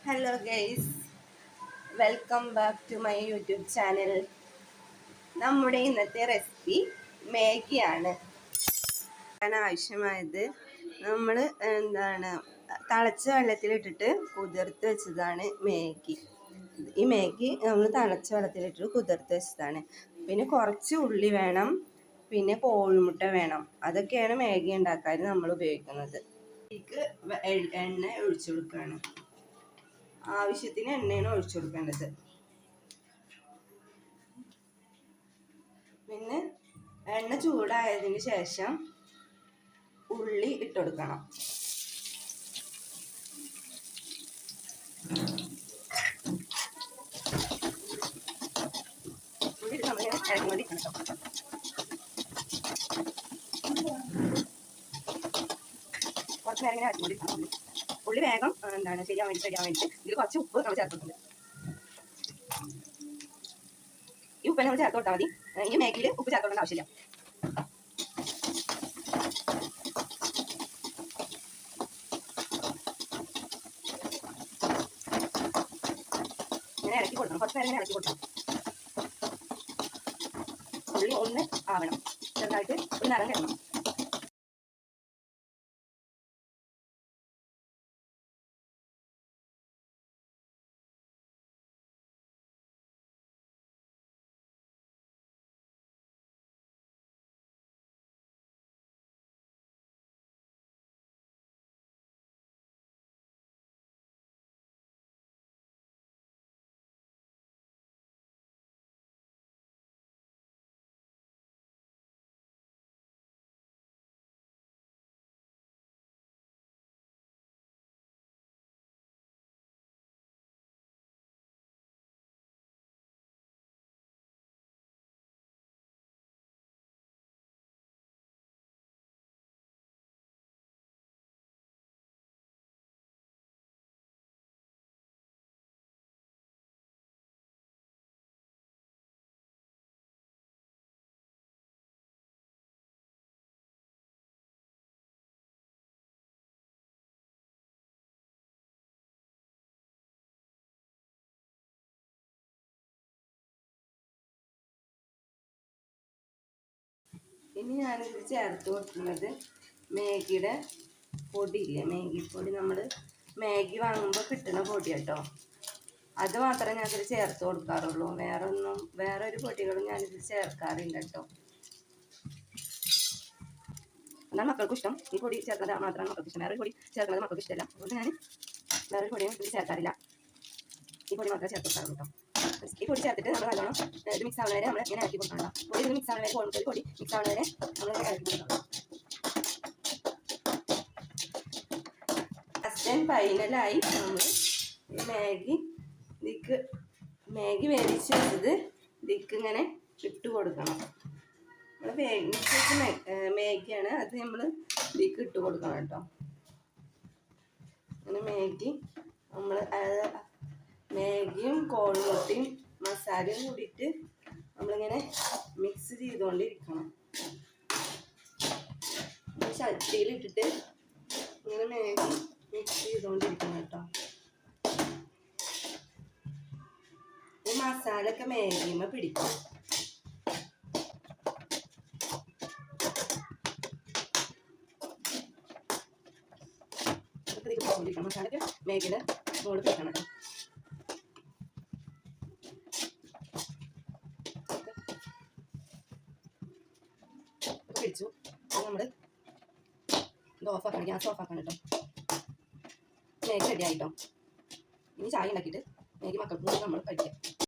Hello guys, welcome back to my YouTube channel. നമ്മുടെ ഇന്നത്തെ recipe മാഗിയാണ്. ആവശ്യമായത് നമ്മൾ തിളച്ച വെള്ളത്തിലിട്ടിട്ട് കുതിർത്ത് വെച്ചതാണ് മാഗി. ഈ മാഗി നമ്മൾ തിളച്ച വെള്ളത്തിലിട്ടിട്ട് കുതിർത്ത് വെച്ചതാണ്. പിന്നെ കുറച്ച് ഉള്ളി വേണം, പിന്നെ കോഴിമുട്ട വേണം. അതൊക്കെയാണ് മാഗി ഉണ്ടാക്കാൻ നമ്മൾ ഉപയോഗിക്കുന്നത്. ഇതിലേക്ക് എണ്ണ ഒഴിച്ചു കൊടുക്കുകയാണ്. ആവശ്യത്തിന് എണ്ണയാണ് ഒഴിച്ചു കൊടുക്കേണ്ടത്. പിന്നെ എണ്ണ ചൂടായതിന് ശേഷം ഉള്ളി ഇട്ടുകൊടുക്കണം. ഉള്ളി നമ്മളിങ്ങനെ ഇറങ്ങിക്കൊണ്ടിരിക്കണം കേട്ടോ. കുറച്ച് നേരം ഇങ്ങനെ ഇറങ്ങിക്കൊണ്ടിരിക്കണം. ഉള്ളി വേഗം ശരിയാൻ വേണ്ടിയിട്ട് ഇതിൽ കുറച്ച് ഉപ്പ് നമ്മൾ ചേർത്തിട്ടുണ്ട്. ഈ ഉപ്പ് നമ്മൾ ചേർത്ത് കൊടുത്താൽ മതി. ഈ മാഗിയിൽ ഉപ്പ് ചേർത്ത് കൊടുക്കേണ്ട ആവശ്യമില്ല. ഇങ്ങനെ ഇറക്കി കൊടുക്കണം. കുറച്ച് നേരം ഇങ്ങനെ ഇറക്കി കൊടുക്കണം. ഉള്ളി ഒന്ന് ആവണം, ചെറുതായിട്ട് ഒരു നിറം കിടണം. ഇനി ഞാനിത് ചേർത്ത് കൊടുക്കുന്നത് മാഗിയുടെ പൊടിയില്ലേ, മാഗി പൊടി. നമ്മൾ മാഗി വാങ്ങുമ്പോൾ കിട്ടുന്ന പൊടി കേട്ടോ. അത് മാത്രമേ ഞാനിതിൽ ചേർത്ത് കൊടുക്കാറുള്ളൂ. വേറൊരു പൊടികളും ഞാനിതിൽ ചേർക്കാറില്ല കേട്ടോ. എന്നാൽ മക്കൾക്കും ഇഷ്ടം ഈ പൊടി ചേർക്കുന്നത് മാത്രമാണ് മക്കൾക്ക് ഇഷ്ടം. വേറൊരു പൊടി ചേർക്കുന്നത് മക്കൾക്ക് ഇഷ്ടമല്ല. അതുകൊണ്ട് ഞാൻ വേറൊരു പൊടിയും ഇതിൽ ചേർക്കാറില്ല. ഈ പൊടി മാത്രമേ ചേർത്ത് കൊടുക്കാറുള്ളൂ കേട്ടോ. ഈ പൊടി ചേർത്തിട്ട് നമ്മൾ നല്ലോണം ഇത് മിക്സ് ആവുന്ന വരെ നമ്മൾ ഇങ്ങനെ ഇറക്കി കൊടുക്കണം. പൊടി ഇത് മിക്സ് ആവുന്ന വരെ, കോഴിമുട്ട പൊടി മിക്സ് ആവുന്ന വരെ നമ്മൾ ഇങ്ങനെ ഇറക്കി കൊടുക്കണം. ഫസ്റ്റ് ആൻഡ് ഫൈനലായി നമ്മൾ മാഗി വേവിച്ച് വെച്ചത് ഇതിക്ക് ഇങ്ങനെ ഇട്ട് കൊടുക്കണം. നമ്മൾ വേവിച്ച് വെച്ച മാഗിയാണ്, അത് നമ്മൾ ഇതിക്ക് ഇട്ട് കൊടുക്കണം കേട്ടോ. അങ്ങനെ മാഗിയും കോഴിമുട്ടയും മസാലയും കൂടിയിട്ട് നമ്മളിങ്ങനെ മിക്സ് ചെയ്തുകൊണ്ടിരിക്കണം. ചട്ടിയിലിട്ടിട്ട് ഇങ്ങനെ മാഗി മിക്സ് ചെയ്തുകൊണ്ടിരിക്കണം കേട്ടോ. ഈ മസാല ഒക്കെ മാഗിയുമ്പോൾ പിടിക്കും. മസാലയൊക്കെ മാഗിയുടെ മുകളിൽ പിടിക്കണം കേട്ടോ. പിടിച്ചു നമ്മൾ ഇത് ഓഫാക്കണം, ഗ്യാസ് ഓഫാക്കണം കേട്ടോ. മാഗി റെഡി ആയിട്ടോ. ഇനി ചായ ഉണ്ടാക്കിയിട്ട് മാഗി മക്കൾക്ക് നമ്മൾ കഴിക്കാം.